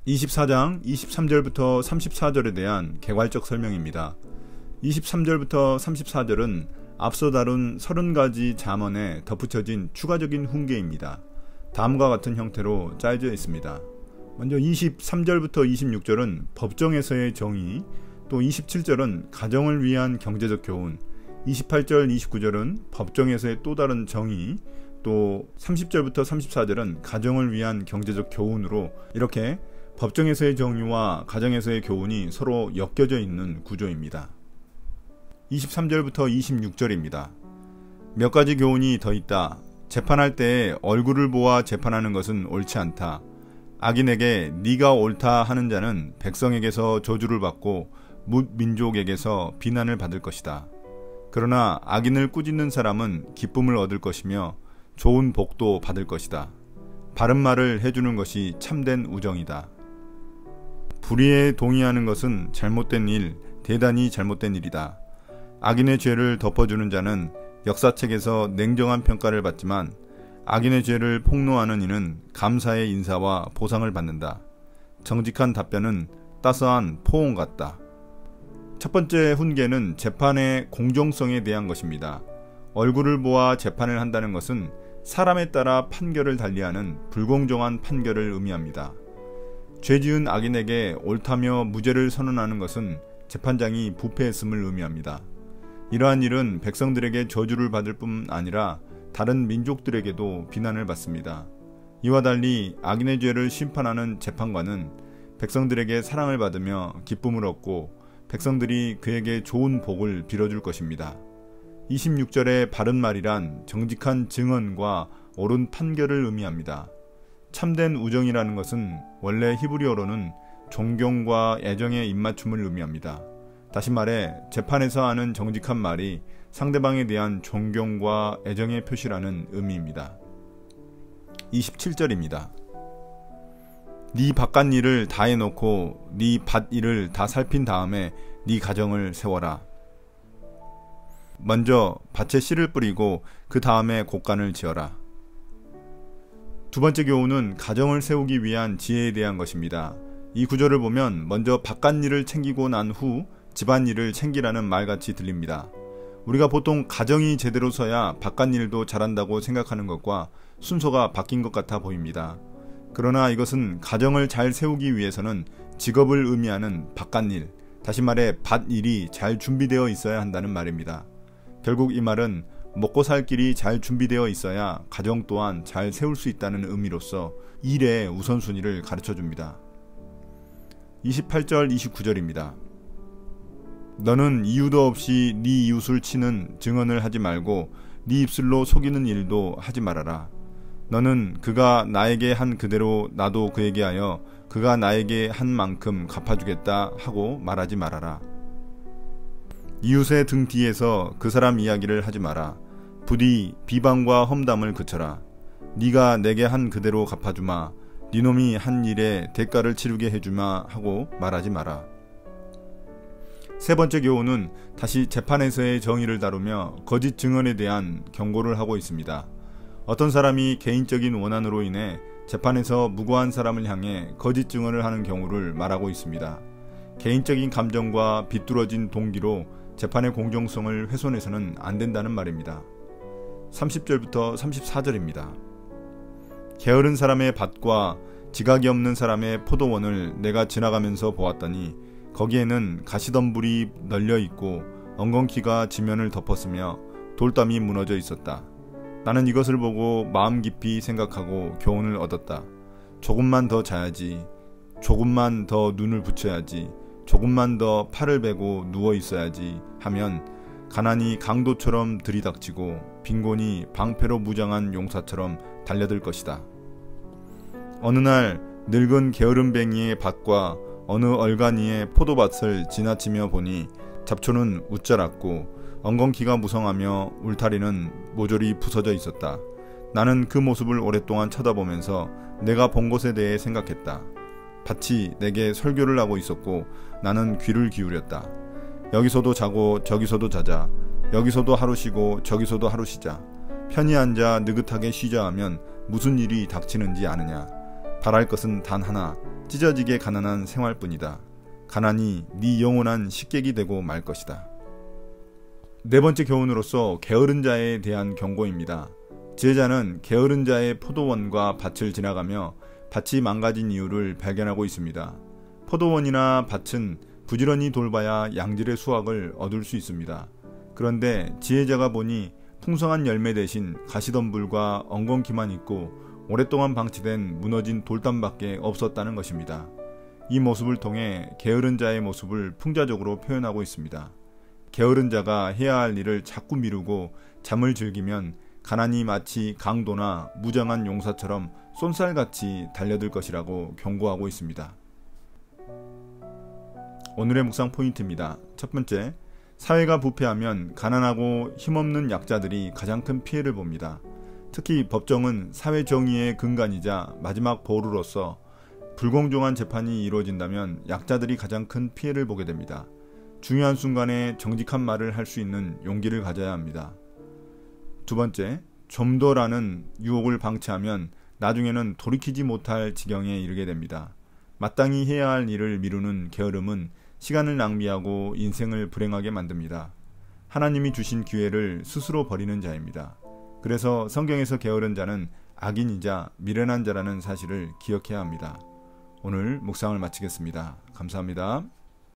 24장 23절부터 34절에 대한 개괄적 설명입니다. 23절부터 34절은 앞서 다룬 30가지 잠언에 덧붙여진 추가적인 훈계입니다. 다음과 같은 형태로 짜여져 있습니다. 먼저 23절부터 26절은 법정에서의 정의, 또 27절은 가정을 위한 경제적 교훈, 28절, 29절은 법정에서의 또 다른 정의, 또 30절부터 34절은 가정을 위한 경제적 교훈으로 이렇게 법정에서의 정의와 가정에서의 교훈이 서로 엮여져 있는 구조입니다. 23절부터 26절입니다. 몇 가지 교훈이 더 있다. 재판할 때에 얼굴을 보아 재판하는 것은 옳지 않다. 악인에게 네가 옳다 하는 자는 백성에게서 저주를 받고 뭇 민족에게서 비난을 받을 것이다. 그러나 악인을 꾸짖는 사람은 기쁨을 얻을 것이며 좋은 복도 받을 것이다. 바른 말을 해주는 것이 참된 우정이다. 불의에 동의하는 것은 잘못된 일, 대단히 잘못된 일이다. 악인의 죄를 덮어주는 자는 역사책에서 냉정한 평가를 받지만 악인의 죄를 폭로하는 이는 감사의 인사와 보상을 받는다. 정직한 답변은 따스한 포옹 같다. 첫 번째 훈계는 재판의 공정성에 대한 것입니다. 얼굴을 보아 재판을 한다는 것은 사람에 따라 판결을 달리하는 불공정한 판결을 의미합니다. 죄지은 악인에게 옳다며 무죄를 선언하는 것은 재판장이 부패했음을 의미합니다. 이러한 일은 백성들에게 저주를 받을 뿐 아니라 다른 민족들에게도 비난을 받습니다. 이와 달리 악인의 죄를 심판하는 재판관은 백성들에게 사랑을 받으며 기쁨을 얻고 백성들이 그에게 좋은 복을 빌어줄 것입니다. 26절의 바른 말이란 정직한 증언과 옳은 판결을 의미합니다. 참된 우정이라는 것은 원래 히브리어로는 존경과 애정의 입맞춤을 의미합니다. 다시 말해 재판에서 하는 정직한 말이 상대방에 대한 존경과 애정의 표시라는 의미입니다. 27절입니다. 네 바깥 일을 다 해놓고 네 밭 일을 다 살핀 다음에 네 가정을 세워라. 먼저 밭에 씨를 뿌리고 그 다음에 곡간을 지어라. 두 번째 교훈은 가정을 세우기 위한 지혜에 대한 것입니다. 이 구절을 보면 먼저 바깥 일을 챙기고 난 후 집안 일을 챙기라는 말같이 들립니다. 우리가 보통 가정이 제대로 서야 바깥 일도 잘한다고 생각하는 것과 순서가 바뀐 것 같아 보입니다. 그러나 이것은 가정을 잘 세우기 위해서는 직업을 의미하는 바깥 일, 다시 말해 밭 일이 잘 준비되어 있어야 한다는 말입니다. 결국 이 말은 먹고 살 길이 잘 준비되어 있어야 가정 또한 잘 세울 수 있다는 의미로서 일의 우선순위를 가르쳐줍니다. 28절 29절입니다. 너는 이유도 없이 네 이웃을 치는 증언을 하지 말고 네 입술로 속이는 일도 하지 말아라. 너는 그가 나에게 한 그대로 나도 그에게 하여 그가 나에게 한 만큼 갚아주겠다 하고 말하지 말아라. 이웃의 등 뒤에서 그 사람 이야기를 하지 마라. 부디 비방과 험담을 그쳐라. 네가 내게 한 그대로 갚아주마. 네 놈이 한 일에 대가를 치르게 해주마 하고 말하지 마라. 세 번째 교훈은 다시 재판에서의 정의를 다루며 거짓 증언에 대한 경고를 하고 있습니다. 어떤 사람이 개인적인 원한으로 인해 재판에서 무고한 사람을 향해 거짓 증언을 하는 경우를 말하고 있습니다. 개인적인 감정과 비뚤어진 동기로 재판의 공정성을 훼손해서는 안 된다는 말입니다. 30절부터 34절입니다. 게으른 사람의 밭과 지각이 없는 사람의 포도원을 내가 지나가면서 보았더니 거기에는 가시덤불이 널려있고 엉겅퀴가 지면을 덮었으며 돌담이 무너져 있었다. 나는 이것을 보고 마음 깊이 생각하고 교훈을 얻었다. 조금만 더 자야지. 조금만 더 눈을 붙여야지. 조금만 더 팔을 베고 누워 있어야지 하면 가난이 강도처럼 들이닥치고 빈곤이 방패로 무장한 용사처럼 달려들 것이다. 어느 날 늙은 게으름뱅이의 밭과 어느 얼간이의 포도밭을 지나치며 보니 잡초는 웃자랐고 엉겅퀴가 무성하며 울타리는 모조리 부서져 있었다. 나는 그 모습을 오랫동안 쳐다보면서 내가 본 것에 대해 생각했다. 밭이 내게 설교를 하고 있었고 나는 귀를 기울였다. 여기서도 자고 저기서도 자자. 여기서도 하루 쉬고 저기서도 하루 쉬자. 편히 앉아 느긋하게 쉬자 하면 무슨 일이 닥치는지 아느냐. 바랄 것은 단 하나, 찢어지게 가난한 생활뿐이다. 가난이 네 영원한 식객이 되고 말 것이다. 네 번째 교훈으로서 게으른 자에 대한 경고입니다. 지혜자는 게으른 자의 포도원과 밭을 지나가며 밭이 망가진 이유를 발견하고 있습니다. 포도원이나 밭은 부지런히 돌봐야 양질의 수확을 얻을 수 있습니다. 그런데 지혜자가 보니 풍성한 열매 대신 가시덤불과 엉겅퀴만 있고 오랫동안 방치된 무너진 돌담밖에 없었다는 것입니다. 이 모습을 통해 게으른 자의 모습을 풍자적으로 표현하고 있습니다. 게으른 자가 해야 할 일을 자꾸 미루고 잠을 즐기면 가난이 마치 강도나 무장한 용사처럼 쏜살같이 달려들 것이라고 경고하고 있습니다. 오늘의 묵상 포인트입니다. 첫 번째, 사회가 부패하면 가난하고 힘없는 약자들이 가장 큰 피해를 봅니다. 특히 법정은 사회 정의의 근간이자 마지막 보루로서 불공정한 재판이 이루어진다면 약자들이 가장 큰 피해를 보게 됩니다. 중요한 순간에 정직한 말을 할 수 있는 용기를 가져야 합니다. 두 번째, 좀 더라는 유혹을 방치하면 나중에는 돌이키지 못할 지경에 이르게 됩니다. 마땅히 해야 할 일을 미루는 게으름은 시간을 낭비하고 인생을 불행하게 만듭니다. 하나님이 주신 기회를 스스로 버리는 자입니다. 그래서 성경에서 게으른 자는 악인이자 미련한 자라는 사실을 기억해야 합니다. 오늘 묵상을 마치겠습니다. 감사합니다.